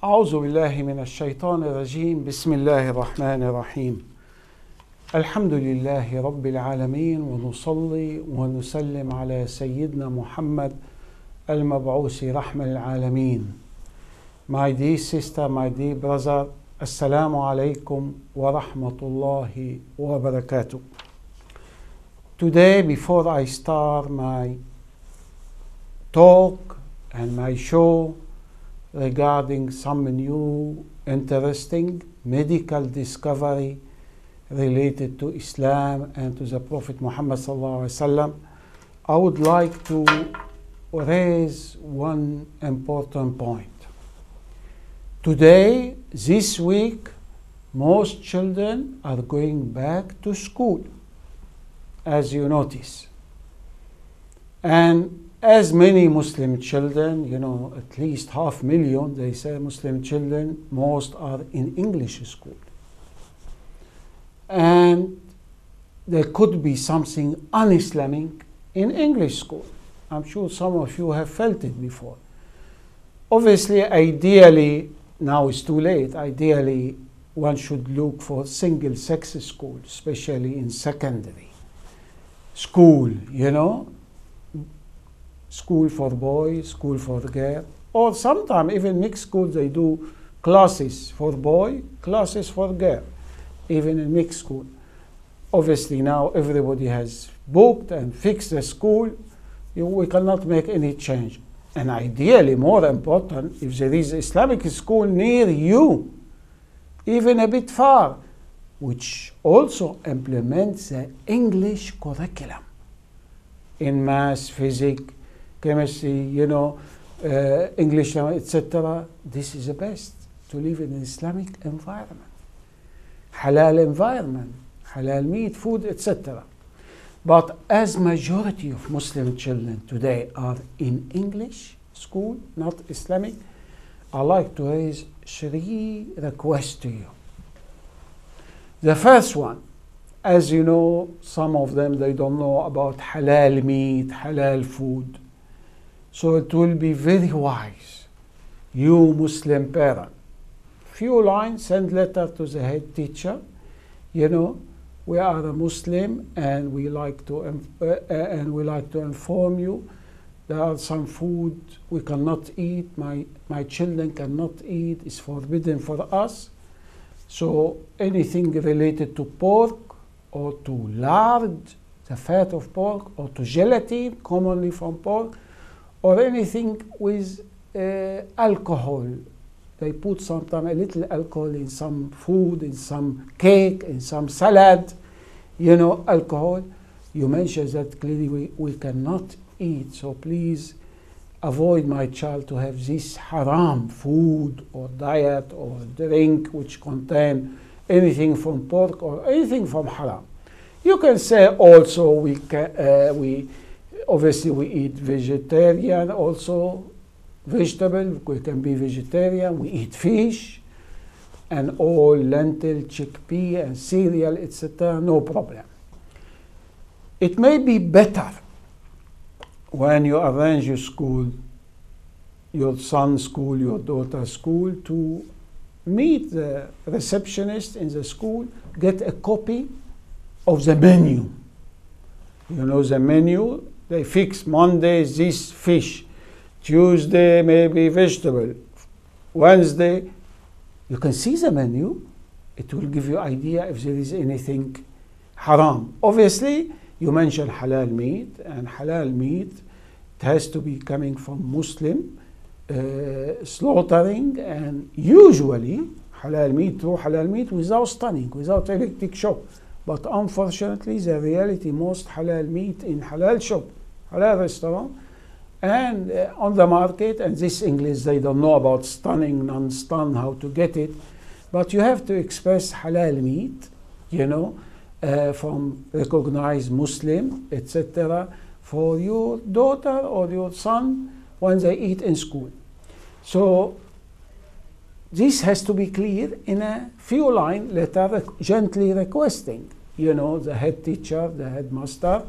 أعوذ بالله من الشيطان الرجيم. بسم الله الرحمن الرحيم. الحمد لله رب العالمين، ونصلي ونسلم على سيدنا محمد المبعوث رحمة العالمين. My dear sister, my dear brother, Assalamu alaikum wa rahmatullahi wa barakatuh. Today, before I start my talk and my show regarding some new interesting medical discovery related to Islam and to the Prophet Muhammad sallallahu alaihi wasallam, I would like to raise one important point. Today, this week, most children are going back to school, as you notice. And as many Muslim children, at least 500,000, they say Muslim children, most are in English school. And there could be something un-Islamic in English school. I'm sure some of you have felt it before. Obviously, ideally, now it's too late, ideally one should look for single-sex school, especially in secondary school, school for boys, school for girls, or sometimes even mixed schools, they do classes for boy, classes for girl, even in mixed school. Obviously now everybody has booked and fixed the school, we cannot make any change. And ideally, more important, if there is Islamic school near you, even a bit far, which also implements the English curriculum in math, physics, chemistry, English, etc. This is the best, to live in an Islamic environment, halal environment, halal meat, food, etc. But as majority of Muslim children today are in English school, not Islamic, I like to raise 3 requests to you. The first one, as you know, some of them, they don't know about halal meat, halal food. So it will be very wise, you Muslim parent, few lines, send letter to the head teacher, we are a Muslim and we like to inform you there are some food we cannot eat, my children cannot eat, it's forbidden for us. So anything related to pork or to lard, the fat of pork, or to gelatin, commonly from pork, or anything with alcohol. They put sometimes a little alcohol in some food, in some cake, in some salad, alcohol. You mentioned that clearly we cannot eat. So please avoid my child to have this haram food or diet or drink which contain anything from pork or anything from haram. You can say also we obviously we eat vegetarian also. Vegetable, we can be vegetarian, we eat fish and all lentil, chickpea and cereal, etc., no problem. It may be better when you arrange your school, your son's school, your daughter's school, to meet the receptionist in the school, get a copy of the menu. The menu, they fix Monday this fish, Tuesday maybe vegetable, Wednesday, you can see the menu. It will give you idea if there is anything haram. Obviously, you mentioned halal meat, and halal meat, it has to be coming from Muslim slaughtering, and usually halal meat without stunning, without electric shock. But unfortunately, the reality, most halal meat in halal shop, halal restaurant, and on the market, and this English, they don't know about stunning, non-stun, how to get it. But you have to express halal meat, from recognized Muslim, etc., for your daughter or your son when they eat in school. So this has to be clear in a few line letter, gently requesting, the head teacher, the headmaster,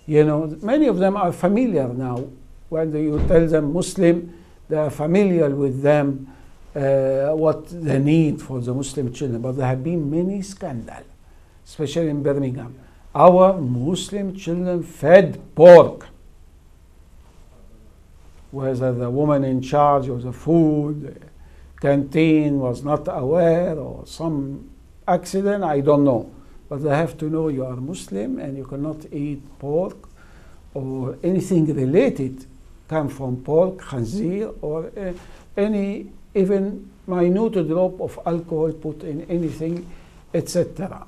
many of them are familiar now. When you tell them Muslim, they are familiar with them what the need for the Muslim children, but there have been many scandals, especially in Birmingham. Our Muslim children fed pork, whether the woman in charge of the food canteen was not aware or some accident, I don't know. But they have to know you are Muslim and you cannot eat pork or anything related come from pork, khanzir, or any even minute drop of alcohol put in anything, etc.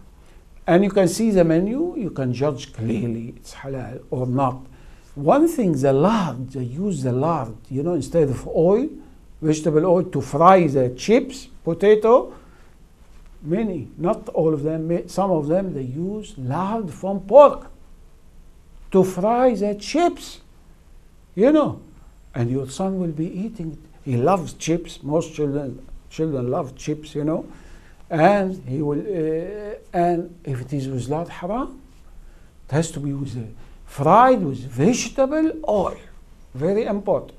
And you can see the menu, you can judge clearly it's halal or not. One thing, the lard, they use the lard, instead of oil, vegetable oil to fry the chips, potato. Many, not all of them, some of them, they use lard from pork to fry the chips, and your son will be eating it. He loves chips. Most children love chips, and he will. And if it is with lard, haram. It has to be fried with vegetable oil. Very important.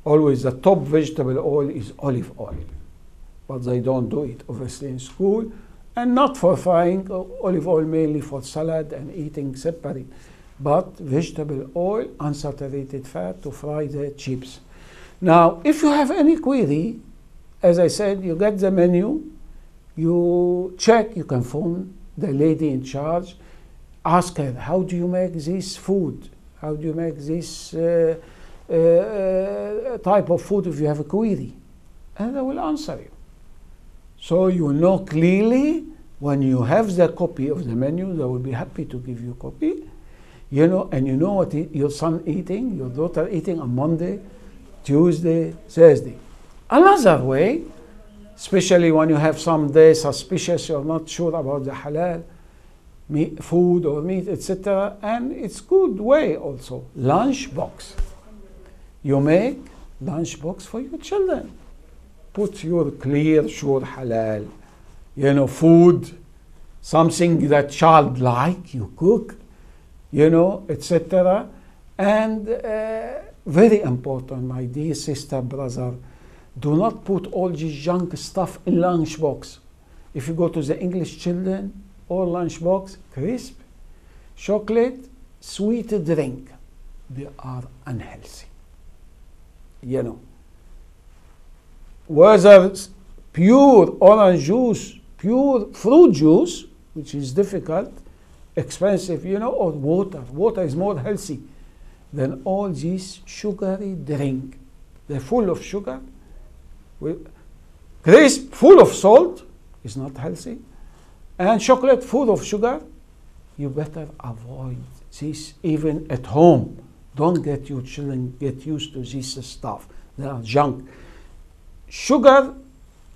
Always the top vegetable oil is olive oil, but they don't do it obviously in school, and not for frying. Olive oil mainly for salad and eating separate, but vegetable oil, unsaturated fat to fry the chips. Now, if you have any query, as I said, you get the menu, you check, you can phone the lady in charge, ask her, how do you make this food? How do you make this type of food if you have a query? And they will answer you. So you know clearly when you have the copy of the menu, they will be happy to give you a copy, and you know what your son eating, your daughter eating on Monday, Tuesday, Thursday. Another way, especially when you have some day suspicious, you're not sure about the halal food or meat, etc., and it's good way also. Lunch box. You make lunch box for your children. Put your clear, sure halal, food, something that child like, you cook, etc. And very important, my dear sister, brother, do not put all this junk stuff in lunch box. If you go to the English children, or lunch box, crisp, chocolate, sweet drink, they are unhealthy. Whether pure orange juice, pure fruit juice, which is difficult, expensive, or water. Water is more healthy than all these sugary drink. They're full of sugar. Crisp, full of salt, is not healthy. And chocolate full of sugar. You better avoid this even at home. Don't get your children get used to this stuff. They are junk. Sugar,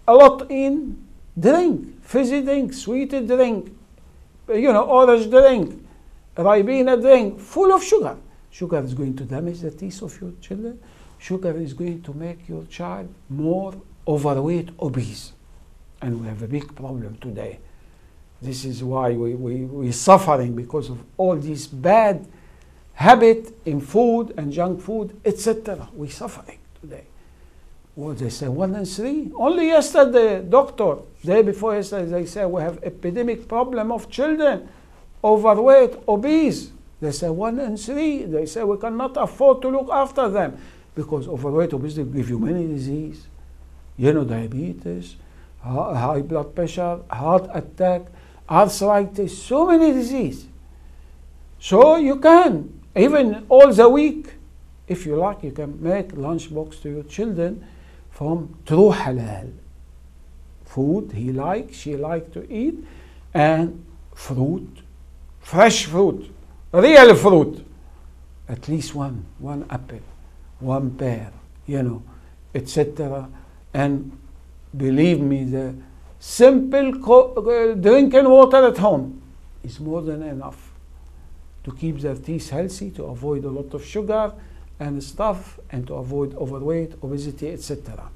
a lot in drink, fizzy drink, sweet drink, orange drink, Ribena drink, full of sugar. Sugar is going to damage the teeth of your children. Sugar is going to make your child more overweight, obese. And we have a big problem today. This is why we're suffering, because of all this bad habit in food and junk food, etc. We're suffering today. What they say, 1 in 3? Only yesterday, doctor, day before yesterday, they say we have epidemic problem of children, overweight, obese. They say 1 in 3. They say we cannot afford to look after them, because overweight, obesity give you many diseases. Diabetes, high blood pressure, heart attack, arthritis, so many diseases. So you can, even all the week, if you like, you can make lunch box to your children from true halal food she like to eat, and fruit, fresh fruit, real fruit, at least one apple, one pear, etc. And believe me, the simple drinking water at home is more than enough to keep their teeth healthy, to avoid a lot of sugar and stuff, and to avoid overweight, obesity, etc.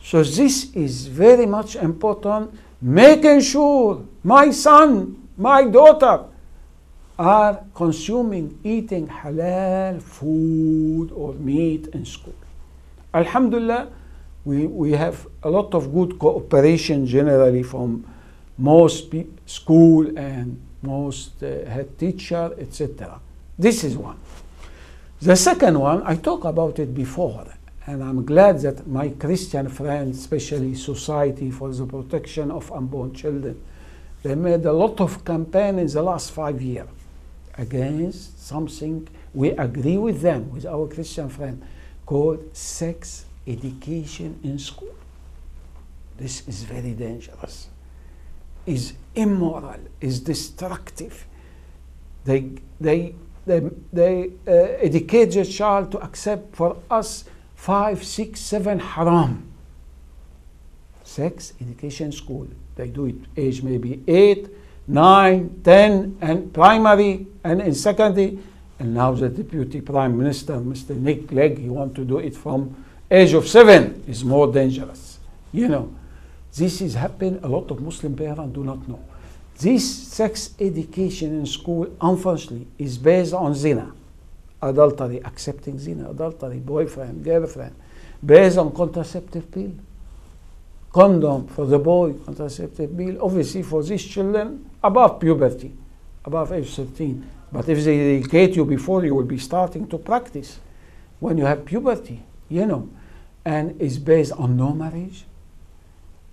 So this is very much important, making sure my son, my daughter are consuming, eating halal food or meat in school. Alhamdulillah, We have a lot of good cooperation generally from most school and most head teacher, etc. This is one. The second one, I talked about it before, and I'm glad that my Christian friends, especially Society for the Protection of Unborn Children, they made a lot of campaign in the last 5 years against something we agree with them, with our Christian friend, called sex education in school. This is very dangerous, is immoral, is destructive. They educate the child to accept for us 5, 6, 7 haram. Sex education school. They do it age maybe 8, 9, 10, and primary, and in secondary. And now the Deputy Prime Minister, Mr. Nick Clegg, he wants to do it from age of 7. Is more dangerous. You know, this is happening. A lot of Muslim parents do not know. This sex education in school, unfortunately, is based on zina, adultery, accepting zina, adultery, boyfriend, girlfriend, based on contraceptive pill, condom for the boy, contraceptive pill, obviously for these children above puberty, above age 13. But if they educate you before, you will be starting to practice when you have puberty, you know, and it's based on no marriage,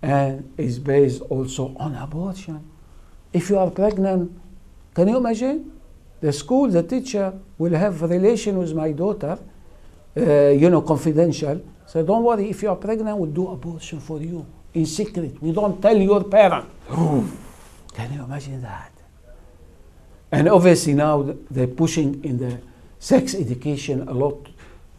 and is based also on abortion. If you are pregnant, can you imagine? The school, the teacher will have a relation with my daughter, you know, confidential. So don't worry, if you are pregnant, we'll do abortion for you in secret. We don't tell your parent. Can you imagine that? And obviously now they're pushing in the sex education a lot.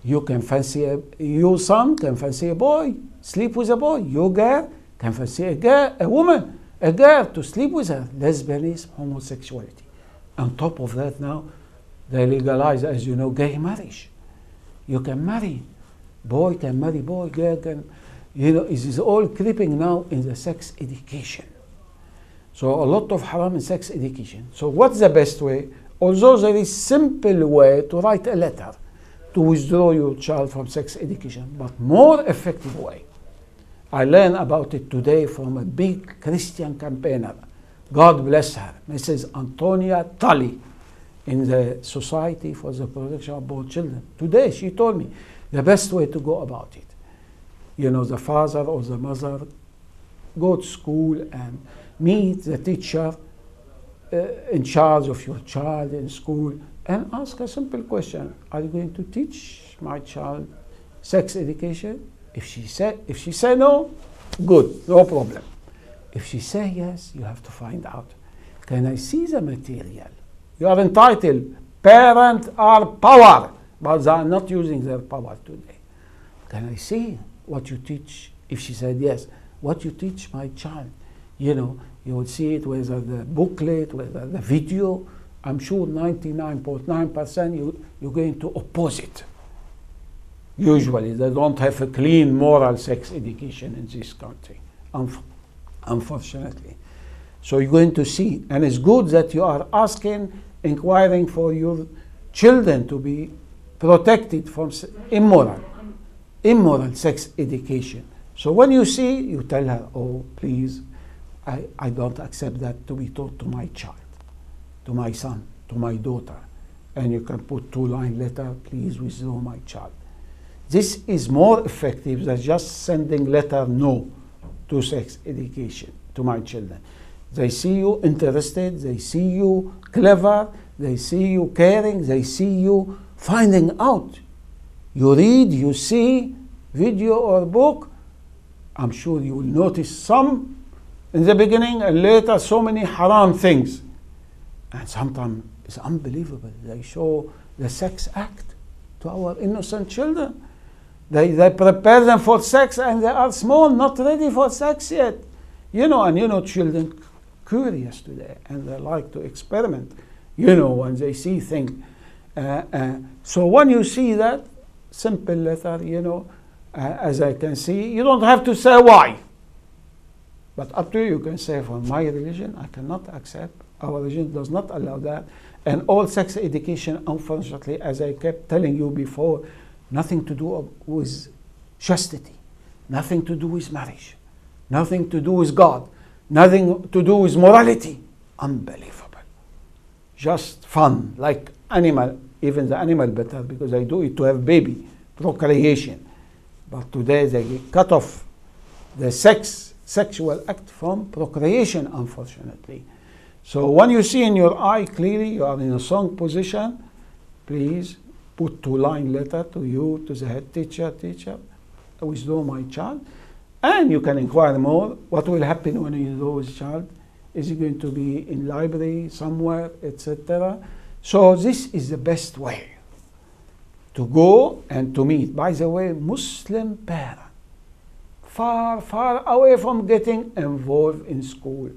You can fancy your son can fancy a boy, sleep with a boy. Your girl can fancy a girl, a woman, a girl to sleep with her. Lesbianism, homosexuality. On top of that now, they legalize, as you know, gay marriage. You can marry, boy can marry boy, girl can, you know, it is all creeping now in the sex education. So a lot of haram in sex education. So what's the best way? Although there is simple way to write a letter to withdraw your child from sex education, but more effective way. I learned about it today from a big Christian campaigner. God bless her, Mrs. Antonia Tully, in the Society for the Protection of Unborn Children. Today she told me the best way to go about it. You know, the father or the mother go to school and meet the teacher in charge of your child in school and ask a simple question. Are you going to teach my child sex education? If she say no, good, no problem. If she say yes, you have to find out. Can I see the material? You are entitled. Parents are power, but they are not using their power today. Can I see what you teach? If she said yes, what you teach my child? You know, you will see it, whether the booklet, whether the video. I'm sure 99.9% you're going to oppose it. Usually, they don't have a clean moral sex education in this country, unfortunately. So you're going to see, and it's good that you are asking, inquiring for your children to be protected from immoral sex education. So when you see, you tell her, oh, please, I don't accept that to be taught to my child, to my son, to my daughter. And you can put 2-line letter, please withdraw my child. This is more effective than just sending letter no to sex education to my children. They see you interested, they see you clever, they see you caring, they see you finding out. You read, you see video or book, I'm sure you will notice some in the beginning and later so many haram things. And sometimes it's unbelievable. They show the sex act to our innocent children. They prepare them for sex and they are small, not ready for sex yet. You know, and you know, children curious today and they like to experiment, you know, when they see things. So when you see that simple letter, you know, as I can see, you don't have to say why. But up to you, you can say, for my religion, I cannot accept. Our religion does not allow that. And all sex education, unfortunately, as I kept telling you before, nothing to do with chastity. nothing to do with marriage, nothing to do with God, nothing to do with morality. Unbelievable. Just fun, like animal, even the animal better, because they do it to have baby, procreation. But today they cut off the sexual act from procreation, unfortunately. So when you see in your eye clearly you are in a strong position, please put 2-line letter to you, to the head teacher, I withdraw my child. And you can inquire more, what will happen when you withdraw his child? Is he going to be in library somewhere, etc.? So this is the best way to go and to meet. By the way, Muslim parents, far, far away from getting involved in school.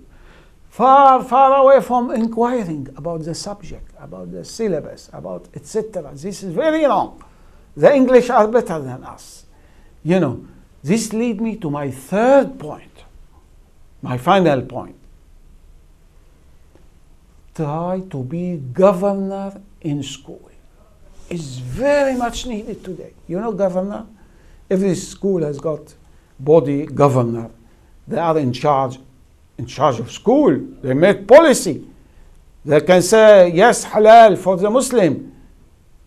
Far, far away from inquiring about the subject, about the syllabus, about etc. This is very wrong. The English are better than us. You know, this leads me to my third point, my final point. Try to be governor in school. It's very much needed today. You know, governor? Every school has got body governor. They are in charge of school. They make policy. They can say, yes, halal for the Muslim,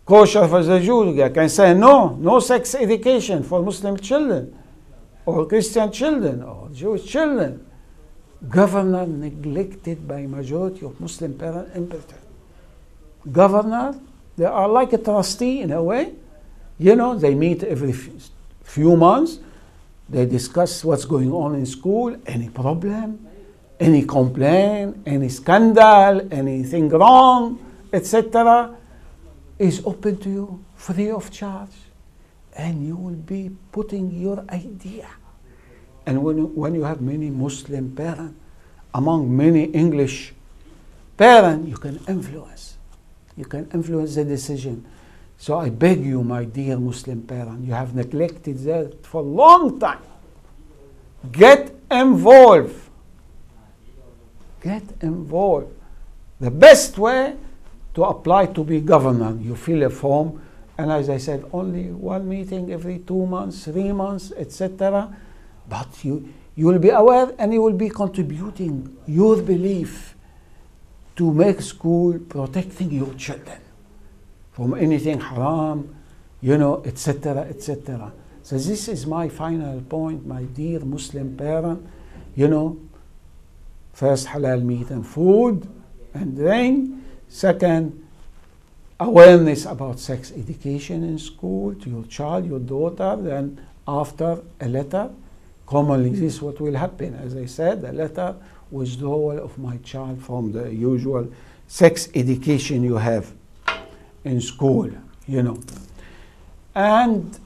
kosher for the Jew. They can say, no sex education for Muslim children, or Christian children, or Jewish children. Governor neglected by majority of Muslim parents in Britain. Governor, they are like a trustee in a way. You know, they meet every few months. They discuss what's going on in school, any problem, any complaint, any scandal, anything wrong, etc. is open to you, free of charge. And you will be putting your idea. And when you have many Muslim parents, among many English parents, you can influence. You can influence the decision. So I beg you, my dear Muslim parents, you have neglected that for a long time. Get involved. Get involved. The best way to apply to be governor, you fill a form, and as I said, only one meeting every 2 months, 3 months, etc. But you will be aware and you will be contributing your belief to make school protecting your children from anything haram, you know, etc., etc. So this is my final point, my dear Muslim parent. You know, first, halal meat and food and drink. Second, awareness about sex education in school to your child, your daughter. Then after, a letter. Commonly, this is what will happen. As I said, a letter, withdrawal of my child from the usual sex education you have in school, you know. And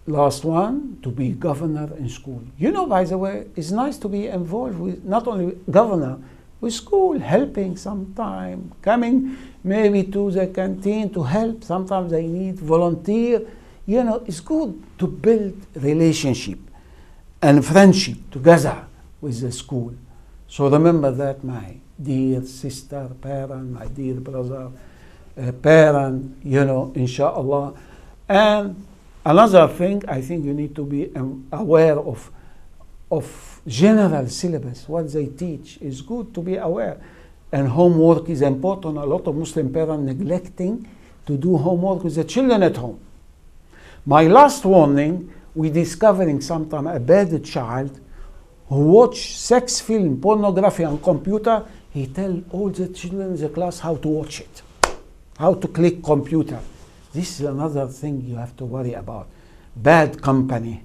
last one, to be governor in school. You know, by the way, it's nice to be involved with not only governor, with school, helping sometime, coming maybe to the canteen to help. Sometimes they need volunteer. You know, it's good to build relationship and friendship together with the school. So remember that, my dear sister, parent, my dear brother, parent, you know, inshallah. And another thing, I think you need to be aware of general syllabus, what they teach is good to be aware. And homework is important. A lot of Muslim parents neglecting to do homework with the children at home. My last warning, we discovering sometimes a bad child who watch sex film, pornography on computer. He tell all the children in the class how to watch it, how to click computer. This is another thing you have to worry about. Bad company,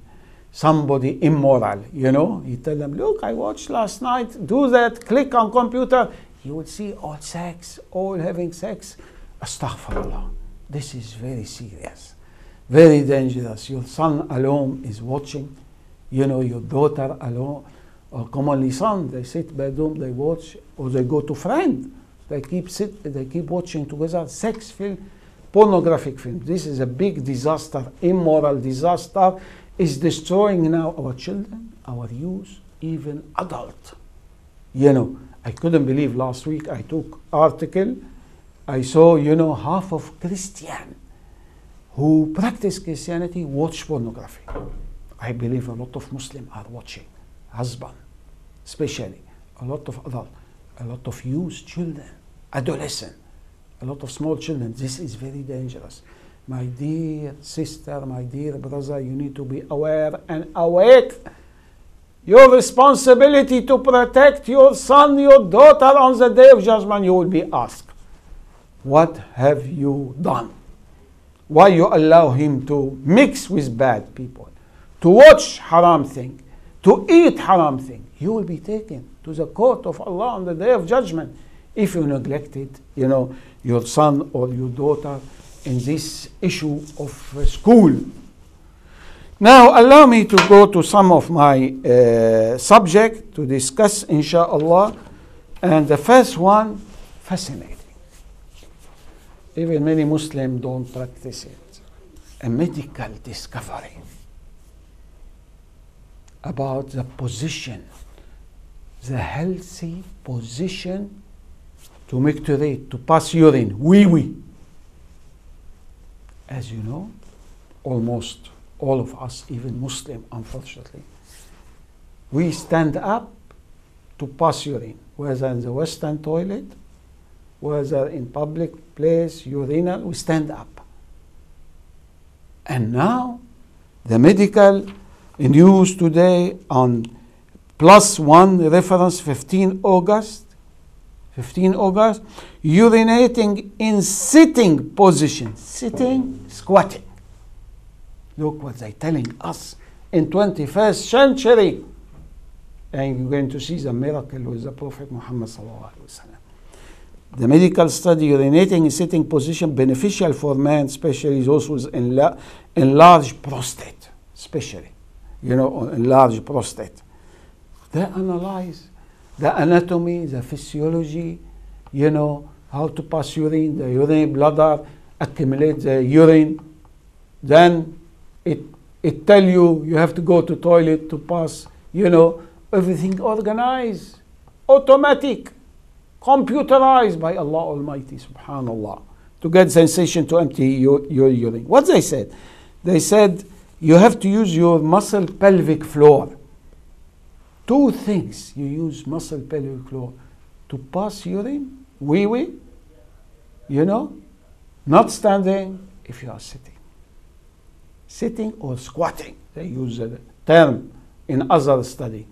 somebody immoral, you know. You tell them, look, I watched last night, do that, click on computer. You will see all sex, all having sex. Astaghfirullah. This is very serious, very dangerous. Your son alone is watching, you know, your daughter alone, or commonly son, they sit bedroom, they watch, or they go to friend. They keep watching together sex film, pornographic film. This is a big disaster, immoral disaster. Is destroying now our children, our youth, even adult. You know, I couldn't believe last week I took article, I saw, you know, half of Christian who practice Christianity watch pornography. I believe a lot of Muslims are watching, husband, especially, a lot of adult, a lot of youth, children, adolescent, a lot of small children. This is very dangerous. My dear sister, my dear brother, you need to be aware and awake. Your responsibility to protect your son, your daughter on the day of judgment, you will be asked. What have you done? Why you allow him to mix with bad people, to watch haram thing, to eat haram thing? You will be taken to the court of Allah on the day of judgment if you neglected, your son or your daughter in this issue of school. Now, allow me to go to some of my subject to discuss, inshallah. And the first one, fascinating. Even many Muslims don't practice it. A medical discovery about the position, the healthy position to micturate, to pass urine, wee-wee. As you know, almost all of us, even Muslim, unfortunately, we stand up to pass urine, whether in the Western toilet, whether in public place, urinal, we stand up. And now, the medical news today on +1 reference, 15 August, urinating in sitting position, sitting, squatting. Look what they're telling us in 21st century. And you're going to see the miracle with the Prophet Muhammad sallallahu alaihi wasallam. The medical study, urinating in sitting position, beneficial for men, especially those with enlarged prostate, especially, enlarged prostate. They analyze the anatomy, the physiology, how to pass urine, the urine bladder, accumulate the urine. Then it tell you have to go to toilet to pass, everything organized, automatic, computerized by Allah Almighty, subhanallah, to get sensation to empty your urine. What they said? They said you have to use your muscle pelvic floor. Two things you use muscle pelvic floor to pass urine, wee-wee, not standing if you are sitting. Sitting or squatting, they use the term in other study.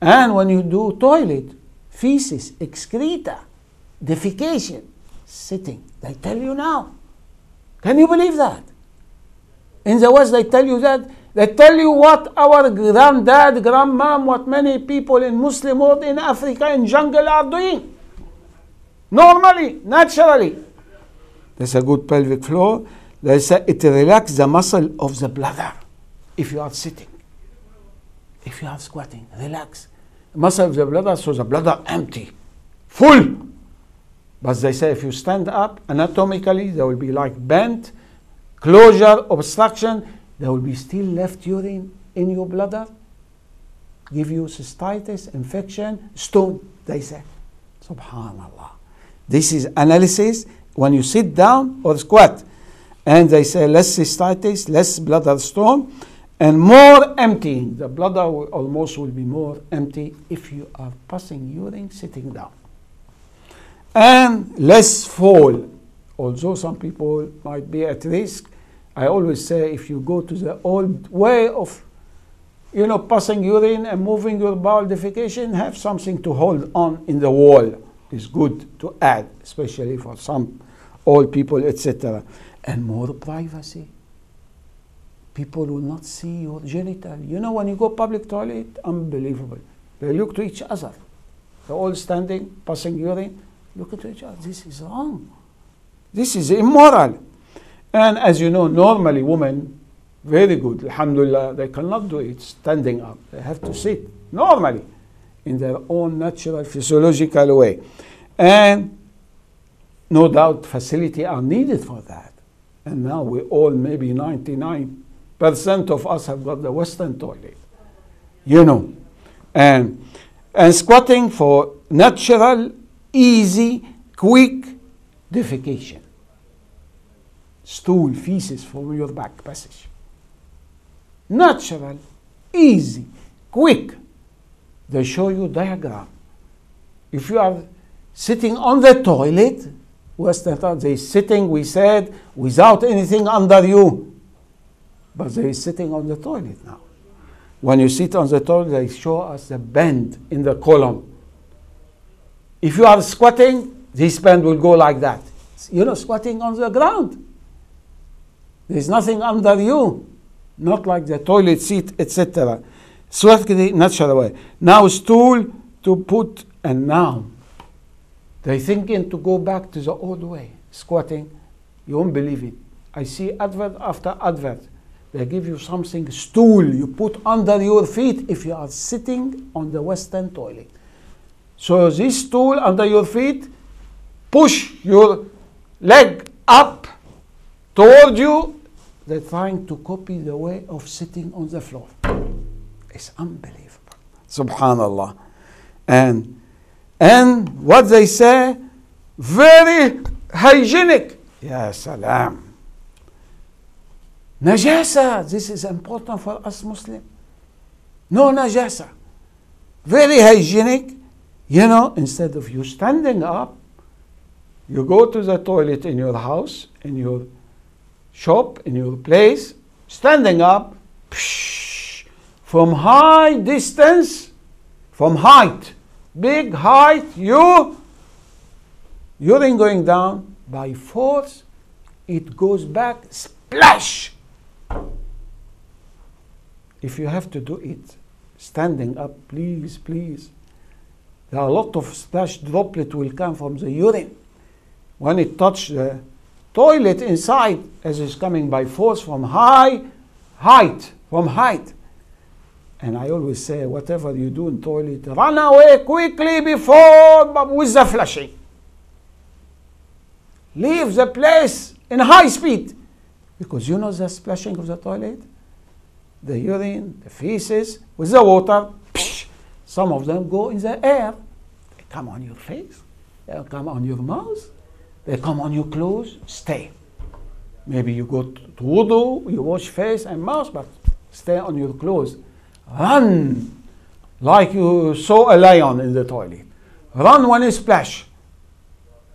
And when you do toilet, feces, excreta, defecation, sitting. They tell you now. Can you believe that? In the West, they tell you that. They tell you what our granddad, grandmom, what many people in Muslim world, in Africa, in jungle are doing. Normally, naturally. There's a good pelvic floor. They say it relaxes the muscle of the bladder if you are sitting. If you are squatting, relax. Muscle of the bladder, so the bladder empty, full. But they say if you stand up, anatomically, there will be like bent, closure, obstruction. There will be still left urine in your bladder, give you cystitis, infection, stone, they say. Subhanallah. This is analysis when you sit down or squat. And they say less cystitis, less bladder stone, and more emptying. The bladder will be more empty if you are passing urine sitting down. And less fall. Although some people might be at risk, I always say if you go to the old way of passing urine and moving your bowel defecation, have something to hold on in the wall. It's good to add, especially for some old people, etc. And more privacy. People will not see your genital. When you go public toilet, unbelievable. They look to each other. They're all standing, passing urine, look at each other. This is wrong. This is immoral. And as you know, normally women, very good, alhamdulillah, they cannot do it standing up. They have to sit normally in their own natural physiological way. And no doubt facility are needed for that. And now we all, maybe 99% of us have got the Western toilet. And squatting for natural, easy, quick defecation. Stool, feces from your back passage. Natural, easy, quick. They show you diagram. If you are sitting on the toilet, Western time, they sitting, we said, without anything under you. But they sitting on the toilet now. When you sit on the toilet, they show us the bend in the column. If you are squatting, this bend will go like that. You're not squatting on the ground. There's nothing under you. Not like the toilet seat, etc. Squat the natural way. Now stool to put, and now they're thinking to go back to the old way. Squatting, you won't believe it. I see advert after advert. They give you something, stool, you put under your feet if you are sitting on the Western toilet. So this stool under your feet, push your leg up toward you. They're trying to copy the way of sitting on the floor. It's unbelievable. Subhanallah. And what they say, very hygienic. Ya salam. Najasa, this is important for us Muslims. No najasa. Very hygienic. You know, instead of you standing up, you go to the toilet in your house, in your shop, in your place, standing up, from high distance, from height, big height, urine going down, by force, it goes back, splash. If you have to do it standing up, please, please. There are a lot of splash droplet will come from the urine. When it touches the toilet inside, as it's coming by force from height. And I always say, whatever you do in toilet, run away quickly before with the flushing. Leave the place in high speed. Because you know the splashing of the toilet? The urine, the feces, with the water, some of them go in the air. They come on your face, they come on your mouth, they come on your clothes, stay. Maybe you go to wudu, you wash face and mouth, but stay on your clothes. Run like you saw a lion in the toilet. Run when you splash.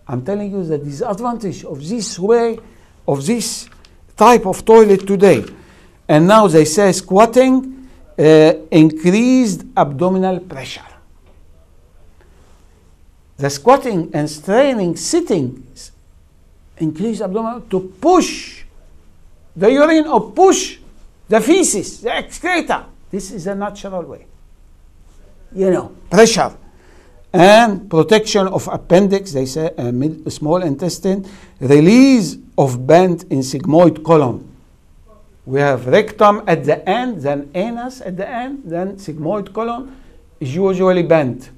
I'm telling you the disadvantage of this way, of this type of toilet today. And now they say squatting increased abdominal pressure. The squatting and straining sitting increase abdominal to push the urine or push the feces, the excreta. This is a natural way. You know, pressure. And protection of appendix, they say, small intestine, release of bend in sigmoid column. We have rectum at the end, then anus at the end, then sigmoid column is usually bent.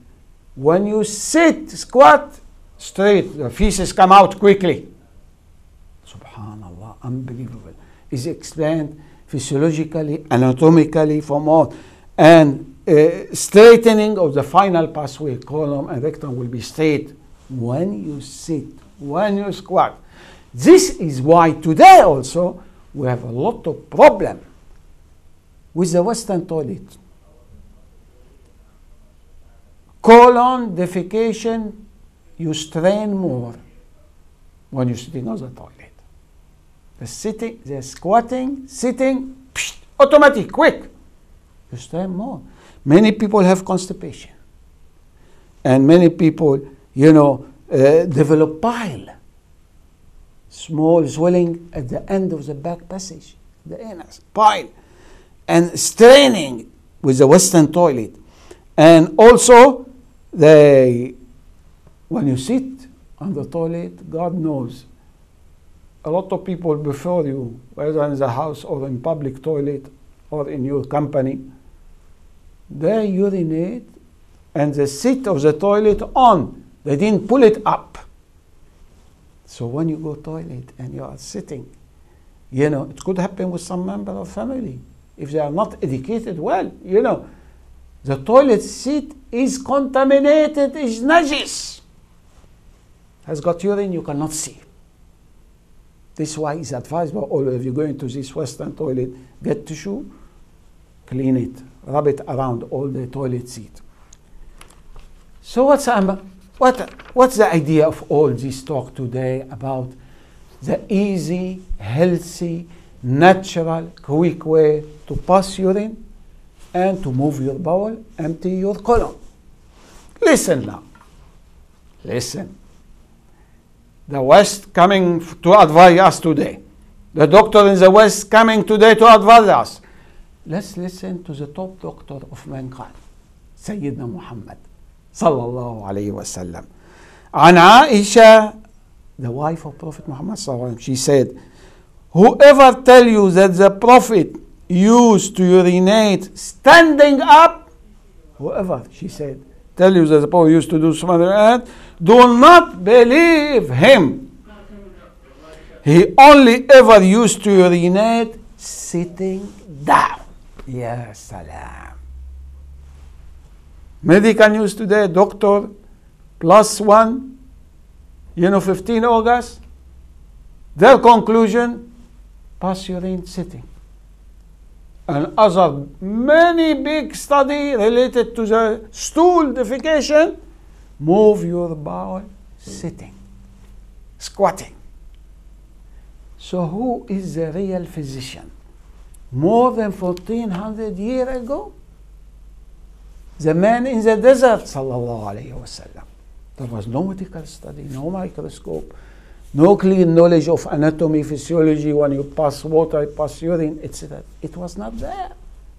When you sit, squat, straight, the feces come out quickly. Subhanallah, unbelievable. It's explained physiologically, anatomically, from all. And straightening of the final pathway, column and rectum will be straight when you sit, when you squat. This is why today also we have a lot of problem with the Western toilet. Colon defecation, you strain more when you're sitting on the toilet. The sitting, the squatting, sitting, automatic, quick. You strain more. Many people have constipation. And many people, you know, develop bile. Small swelling at the end of the back passage, the anus, bile. And straining with the Western toilet. And also, when you sit on the toilet, God knows, a lot of people before you, whether in the house or in public toilet or in your company, they urinate and the seat of the toilet on. They didn't pull it up. So when you go toilet and you are sitting, you know, it could happen with some member of family. If they are not educated well, you know, the toilet seat is contaminated, is najis. Has got urine you cannot see. This is why it's advisable, or if you go into this Western toilet, get tissue, clean it, rub it around all the toilet seat. So what's the idea of all this talk today about the easy, healthy, natural, quick way to pass urine and to move your bowel, empty your colon? Listen now. Listen. The West coming to advise us today. The doctor in the West coming today to advise us. Let's listen to the top doctor of mankind, Sayyidina Muhammad sallallahu alayhi wa sallam. An Aisha, the wife of Prophet Muhammad sallallahu alayhi wa sallam, she said, whoever tell you that the Prophet used to urinate standing up, whoever, she said, tell you that the Prophet used to do something, do not believe him. He only ever used to urinate sitting down. Ya salam. Medical news today, doctor +1, 15 August. Their conclusion, pass urine sitting. And other many big study related to the stool defecation, move your bowel sitting, squatting. So who is the real physician? More than 1400 years ago, the man in the desert, sallallahu alayhi wa sallam. There was no medical study, no microscope, no clear knowledge of anatomy, physiology, when you pass water, you pass urine, etc. It was not there.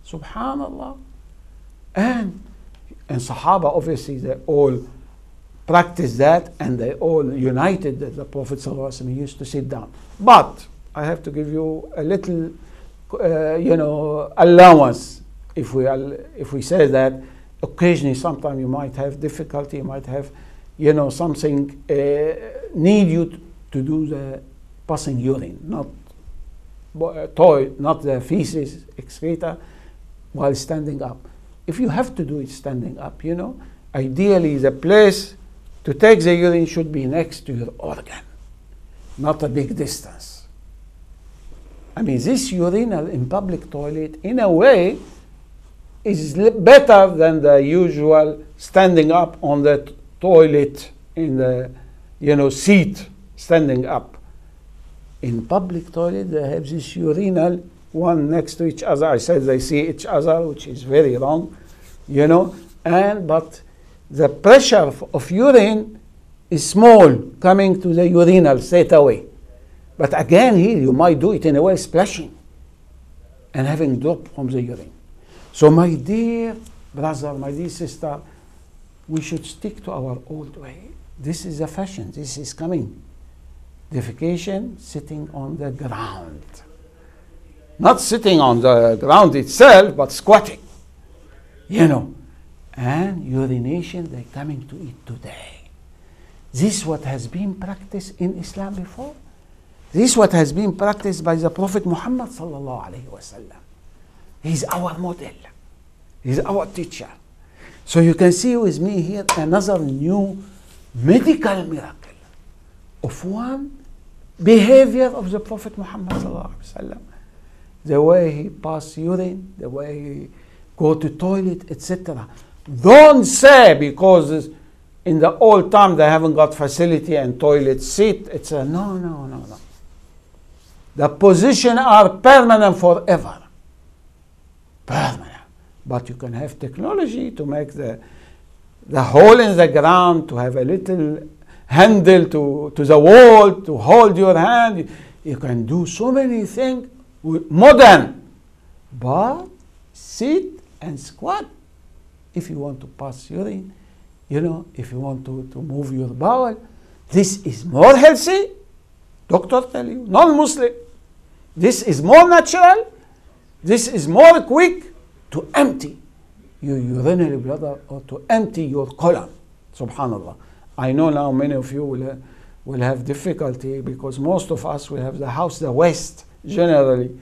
Subhanallah. And Sahaba, obviously, they all practiced that, and they all united that the Prophet ﷺ used to sit down. But I have to give you a little, allowance if we say that occasionally, sometimes you might have difficulty, you might have, something need you to do the passing urine, not not the feces, excreta, while standing up. If you have to do it standing up, ideally the place to take the urine should be next to your organ, not a big distance. I mean, this urinal in public toilet, in a way, is better than the usual standing up on the toilet in the, seat, standing up. In public toilet, they have this urinal, one next to each other. I said they see each other, which is very wrong, but the pressure of urine is small coming to the urinal straight away. But again, here you might do it in a way splashing and having drop from the urine. So my dear brother, my dear sister, we should stick to our old way. This is a fashion. This is coming. Defecation, sitting on the ground. Not sitting on the ground itself, but squatting. And urination, they're coming to it today. This is what has been practiced in Islam before. This is what has been practiced by the Prophet Muhammad sallallahu alayhi wa sallam. He's our model. He's our teacher. So you can see with me here another new medical miracle of one behavior of the Prophet Muhammad sallallahu alaihi wasallam. The way he passed urine, the way he go to toilet, etc. Don't say because in the old time they haven't got facility and toilet seat, etc. No. The position are permanent forever. Permanent. But you can have technology to make the hole in the ground, to have a little handle to the wall, to hold your hand. You can do so many things modern. But sit and squat if you want to pass urine, if you want to move your bowel. This is more healthy. Doctor tell you, non-Muslim. This is more natural. This is more quick to empty your urinary bladder or to empty your colon. Subhanallah. I know now many of you will have difficulty because most of us will have the West, generally,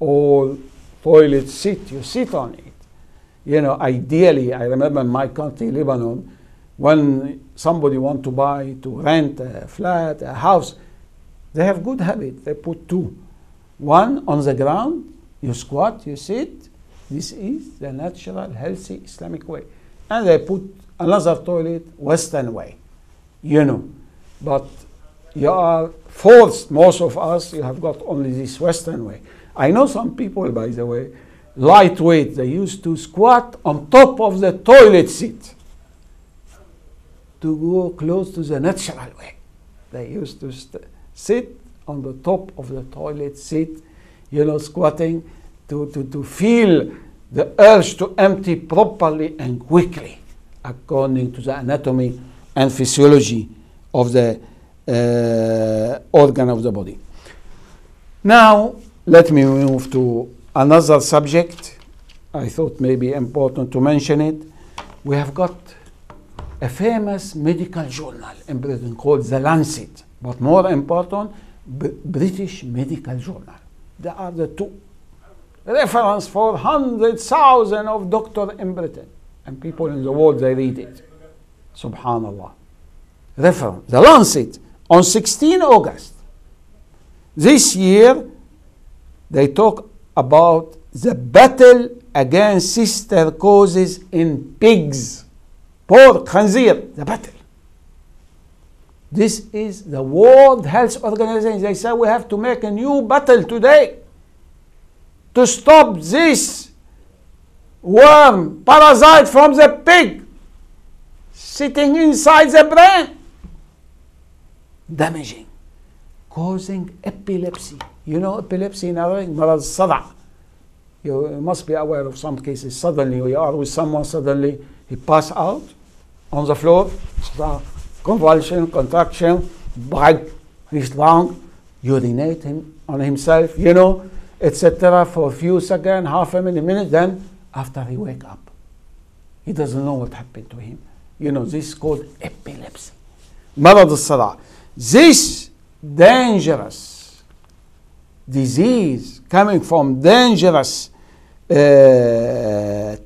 all toilet seat, you sit on it. Ideally, I remember in my country, Lebanon, when somebody want to rent a flat, a house, they have good habit. They put two. One on the ground, you squat, you sit, This is the natural, healthy Islamic way. And they put another toilet Western way, you know. But you are forced, most of us, you have got only this Western way. I know some people, by the way, lightweight, they used to squat on top of the toilet seat to go close to the natural way. They used to sit on the top of the toilet seat, you know, squatting to feel the urge to empty properly and quickly, according to the anatomy and physiology of the organ of the body. Now, let me move to another subject. I thought maybe important to mention it. We have got a famous medical journal in Britain called The Lancet, but more important, British Medical Journal. They are the two. Reference for hundreds, thousands of doctors in Britain. And people in the world, they read it. Subhanallah. Reference. The Lancet, on 16 August. This year, they talk about the battle against sister causes in pigs. Pork, khanzir, the battle. This is the World Health Organization. They say we have to make a new battle today to stop this worm, parasite from the pig sitting inside the brain, damaging, causing epilepsy. You know epilepsy in Arabic, مرض الصدع. You must be aware of some cases. Suddenly we are with someone, suddenly he pass out on the floor, convulsion, contraction, bite his lung, urinate him on himself, you know, etc. for a few seconds, half a minute, then after he wake up, he doesn't know what happened to him. You know, this is called epilepsy. مرض الصدع. This dangerous disease coming from dangerous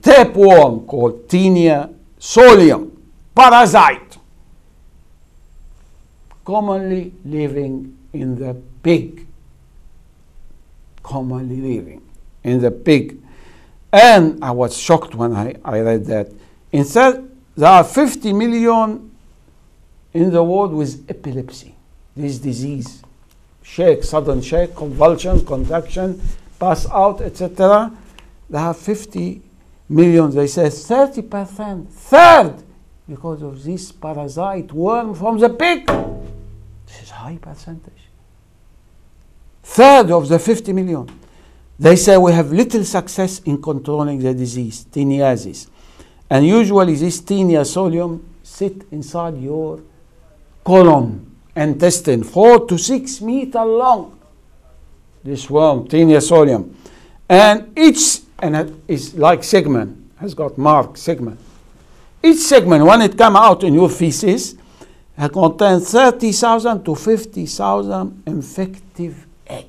tapeworm called Taenia solium parasite, commonly living in the pig. Commonly living in the pig. And I was shocked when I read that. Instead, there are 50 million in the world with epilepsy, this disease. Shake, sudden shake, convulsion, contraction, pass out, etc. They have 50 million. They say 30%, third, because of this parasite worm from the pig. This is high percentage. Third of the 50 million. They say we have little success in controlling the disease, teniasis. And usually this Taenia solium sit inside your colon, intestine, 4 to 6 meters long. This worm, Taenia solium. And each, and it is like segment, has got marked segment. Each segment, when it comes out in your feces, contains 30,000 to 50,000 infective egg.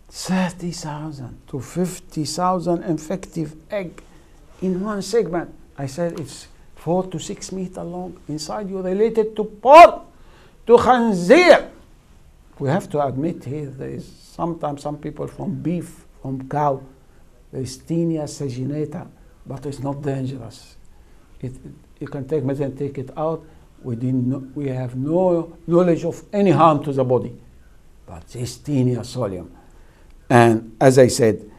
30,000 to 50,000 infective egg in one segment. I said it's 4 to 6 meters long. Inside you related to pork, to khanzir. We have to admit here there is sometimes some people from beef, from cow, there is Taenia saginata, but it's not dangerous. You can take medicine, take it out. We have no knowledge of any harm to the body. But this Taenia solium. And as I said,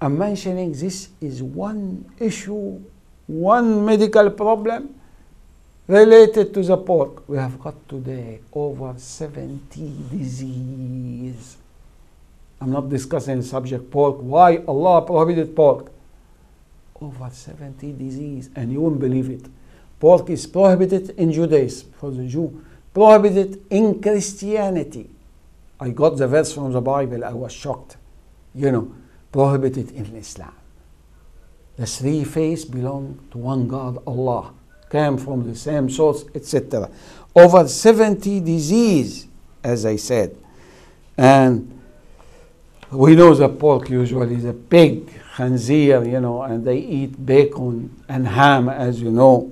I'm mentioning this is one issue, one medical problem related to the pork. We have got today over 70 diseases. I'm not discussing the subject pork. Why Allah prohibited pork? Over 70 diseases, and you won't believe it. Pork is prohibited in Judaism for the Jew, prohibited in Christianity. I got the verse from the Bible, I was shocked. You know, prohibited in Islam. The three faiths belong to one God, Allah, came from the same source, etc. Over 70 diseases, as I said. And we know the pork usually is a pig, khanzir, you know, and they eat bacon and ham, as you know.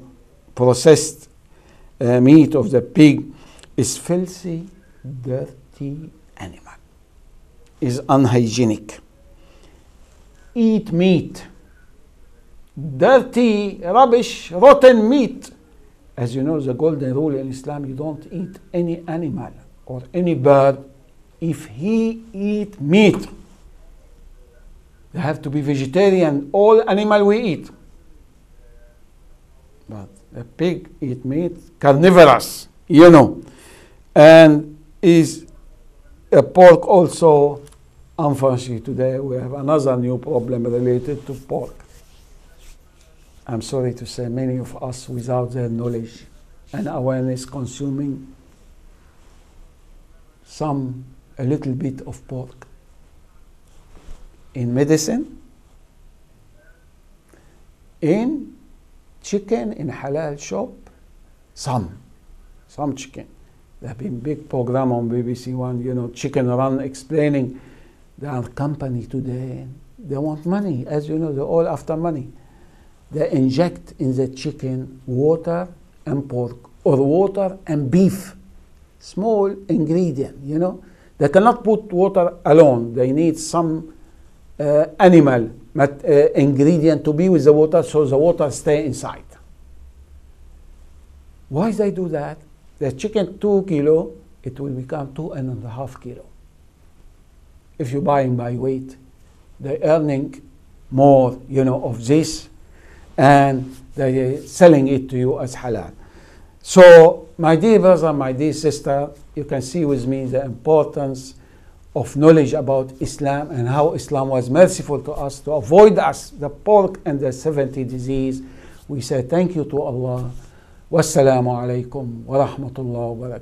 Processed meat of the pig is filthy, dirty animal, is unhygienic. eat meat. Dirty, rubbish, rotten meat. As you know, the golden rule in Islam, you don't eat any animal or any bird if he eat meat. They have to be vegetarian, all animal we eat. But a pig eat meat, carnivorous, you know. And is a pork also, unfortunately today we have another new problem related to pork. I'm sorry to say many of us without their knowledge and awareness consuming a little bit of pork in medicine, in chicken, in halal shop, some chicken. There have been big program on BBC One, you know, Chicken Run, explaining there are company today, they want money. As you know, they're all after money. They inject in the chicken water and pork, or water and beef. Small ingredient, you know. They cannot put water alone. They need some animal ingredient to be with the water, so the water stay inside. Why they do that? The chicken 2 kilo, it will become 2.5 kilo. If you're buying by weight, they're earning more, you know, of this, and they're selling it to you as halal. So, my dear brother, my dear sister, you can see with me the importance of knowledge about Islam and how Islam was merciful to us to avoid us the pork and the 70 disease. We say thank you to Allah. Wassalamu alaikum wa rahmatullah wa barakatuh.